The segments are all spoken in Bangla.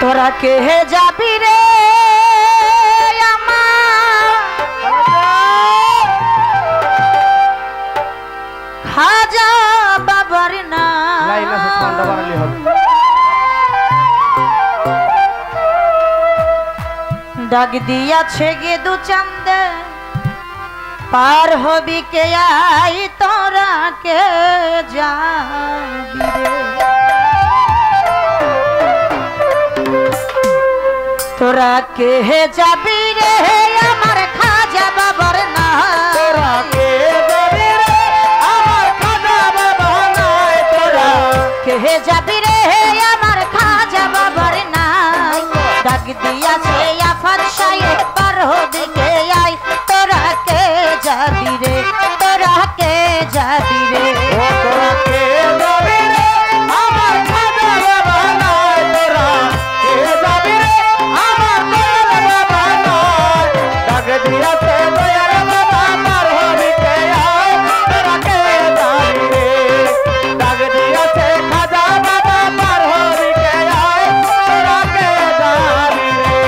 তোরা কে যাবি রে খাজা বাবার না ডাক দিয়াছে গে দু চান্দে পার হবি কে আই তোরা কে যাবি রে তোরা কে যাবি রে আমার খাজা বাবার না তোরা কে যাবি রে আমার খাজা বাবার নাই তোরা কে যাবি রে আমার খাজা বাবার না ডাক দিয়াছে আফাত সাহেব পার হবি কে আই তোরা কে যাবি রে তোরা কে যাবি রে তোরা কে যাবি রে আমার খাজা বাবার নাই তোরা কে যাবি রে আমার খাজা বাবার নাই ডাক দিয়াছে দয়ার বাবা পার হবি কে আয় তোরা কে যাবি রে ডাক দিয়াছে খাজা বাবা পার হবি কে আয় তোরা কে যাবি রে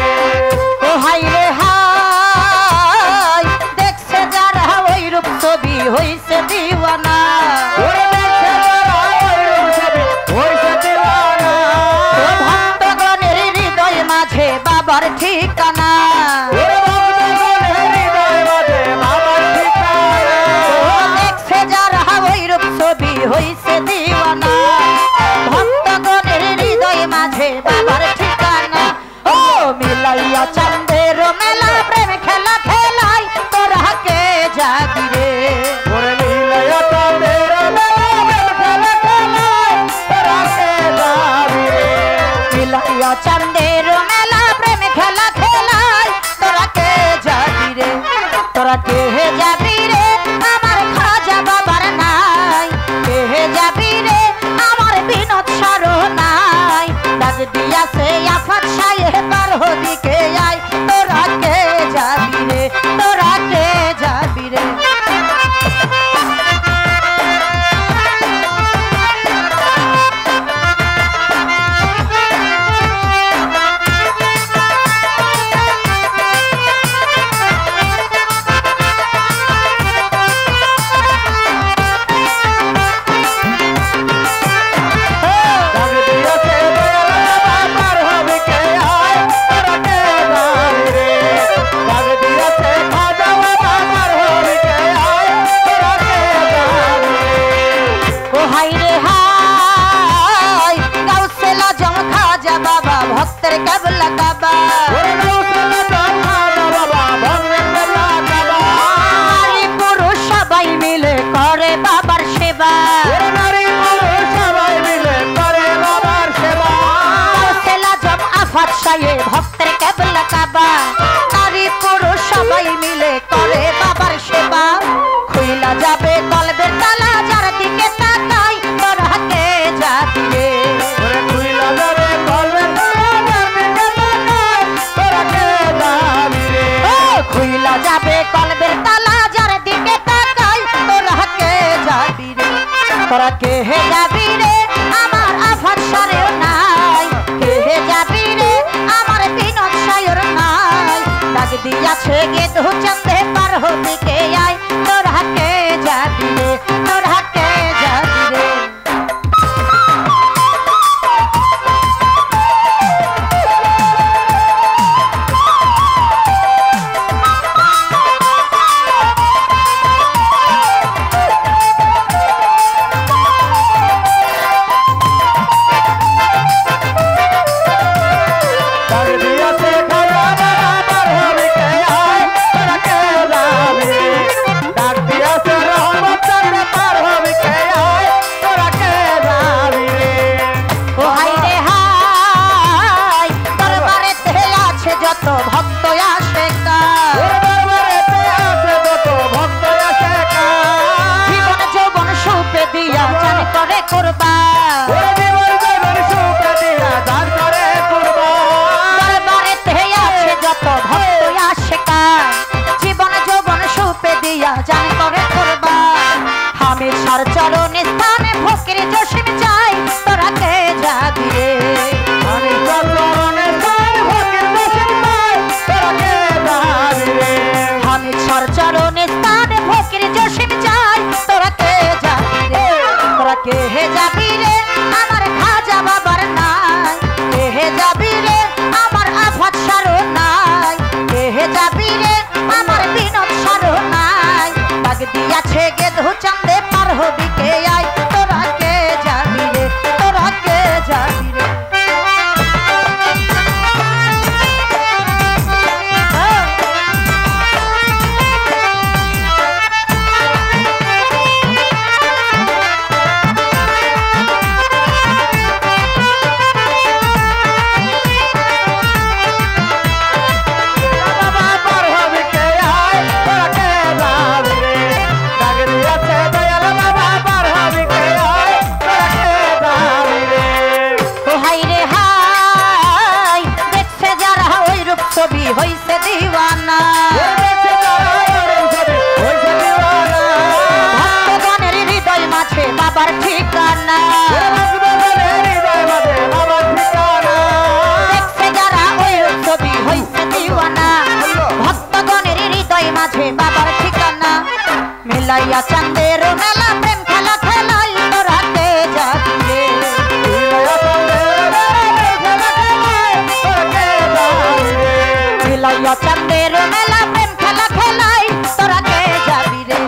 ও হাই রে হাই দেখছে যারা ওই রূপ ছবি হইছে দিওয়ানা ওরে দেখছে যারা ওই রূপ ছবি হইছে দিওয়ানা ও ভক্তগণের হৃদয় মাঝে বাবার ঠিকানা ওরে ভক্তগণের হৃদয় মাঝে বাবার ঠিকানা ও দেখছে যারা ওই রূপ ছবি হইছে দিওয়ানা ভক্তগণের হৃদয় মাঝে বাবার ঠিকানা ও মিলাইয়া চাঁদের মেলা প্রেম খেলা খেলাই তোরা কে যাবি রে ওরে লীলায়া চাঁদের মেলা প্রেম খেলা খেলায় তোরা কে যাবি রে মিলাইয়া চাঁদের মেলা প্রেম খেলা খেলাই তোরা কে যাবি রে তোরা কে যাবি রে আমার খাজা বাবার নাই কে যাবি রে আমার বিনোদ সারো নাই ডাক দিয়াছে আফাত সাহেব পার হবি কে আই তোরা কে যাবি রে তোরা কে যাবি রে ডাক দিয়াছে দয়াল বাবা পার হবি কে আয় তোরা কে যাবি রে ডাক দিয়াছে খাজা বাবা পার হবি কে আয় তোরা কে যাবি রে ও হাই রে হাই গাউসেলা জম খাজা বাবা ভক্তের কাবলা কাবা ওরে গাউসেলা জম খাজা বাবা ভক্তের কাবলা কাবা নারী পুরুষ সবাই মিলে করে বাবার সেবা ওরে নারী পুরুষ সবাই মিলে করে বাবার সেবা গাউসেলা জম আফাত সাহেব ভক্তের কাবলা কাবা নারী পুরুষ সবাই মিলে করে বাবার সেবা খুইলা যাবে কলবের তালা যার দিকে তাকাই তোরা কে যাবি রে ওরে খুইলা যাবে কলবের তালা যার দিকে তাকাই তোরা কে যাবি রে ও খুইলা যাবে কলবের তালা যার দিকে তাকাই তোরা কে যাবি রে তোরা কে যাবি রে আমার আফাত সারেও নাই কে যাবি রে আমার বিনোদ সায়র নাই ডাক দিয়াছে গে দু চাঁদে পার হবি কে আই তোরা কে যাবি রে তোরা কে যাবি রে ডাক দিয়াছে খাজা বাবা পার হবি কে আয় তোরা কে যাবি রে ডাক দিয়াছে রহমত চাঁদে পার ভাইয়া চাঁদের মেলা প্রেম খেলা খেলাই তোরা কে যাবি রে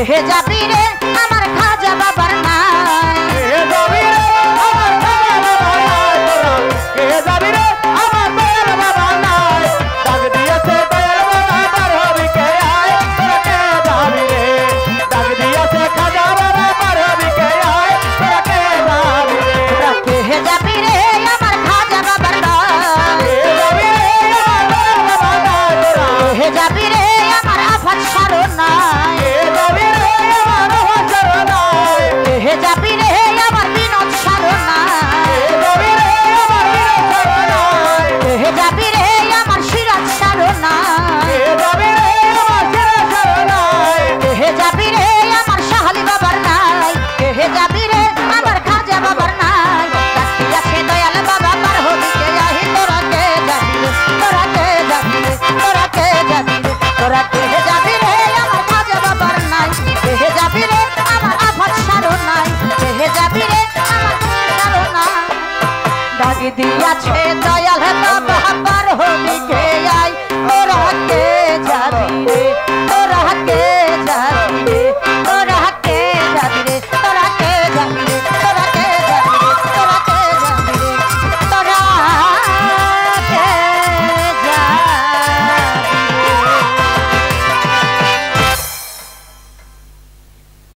কে যাবি রে আমার খাজা বাবার নাই কে যাবি রে আমার খাজা বাবা নাই তোরা কে যাবি রে আমার দয়াল বাবা নাই ডাক দিয়েছে দয়াল বাবা পার হবি কে আয় তোরা কে যাবি রে ডাক দিয়েছে খাজা বাবা পার হবি কে আয় তোরা কে যাবি রে তোরা কে যাবি রে আমার খাজা বাবার নাই কে যাবি রে আমার দয়াল বাবা নাই তোরা কে যাবি রে আমার আফাত সারো নাই কে যাবি রে আমার হজর নাই কে যাবি রে আমার বিনোদ সারো নাই কে যাবি রে আমার হজর নাই কে যাবি রে আমার সিরাজ সারো নাই কে যাবি রে আমার হজর নাই কে যাবি রে আমার শাহালি বাবার নাই কে যাবি রে আমার খাজা বাবার নাই ডাকি আছে দয়াল বাবা পার হবি কে আহি তোরা কে যাবি রে তোরা কে যাবি রে তোরা কে যাবি রে তোরা কে যাবি রে আমার খাজা বাবার নাই কে যাবি রে আমার আফাত সারো নাই কে যাবি রে আমার সারো নাই ডাকি দিয়াছে দয়াল বাবা পার হবি কে আই তোরা কে যাবি রে তোরা কে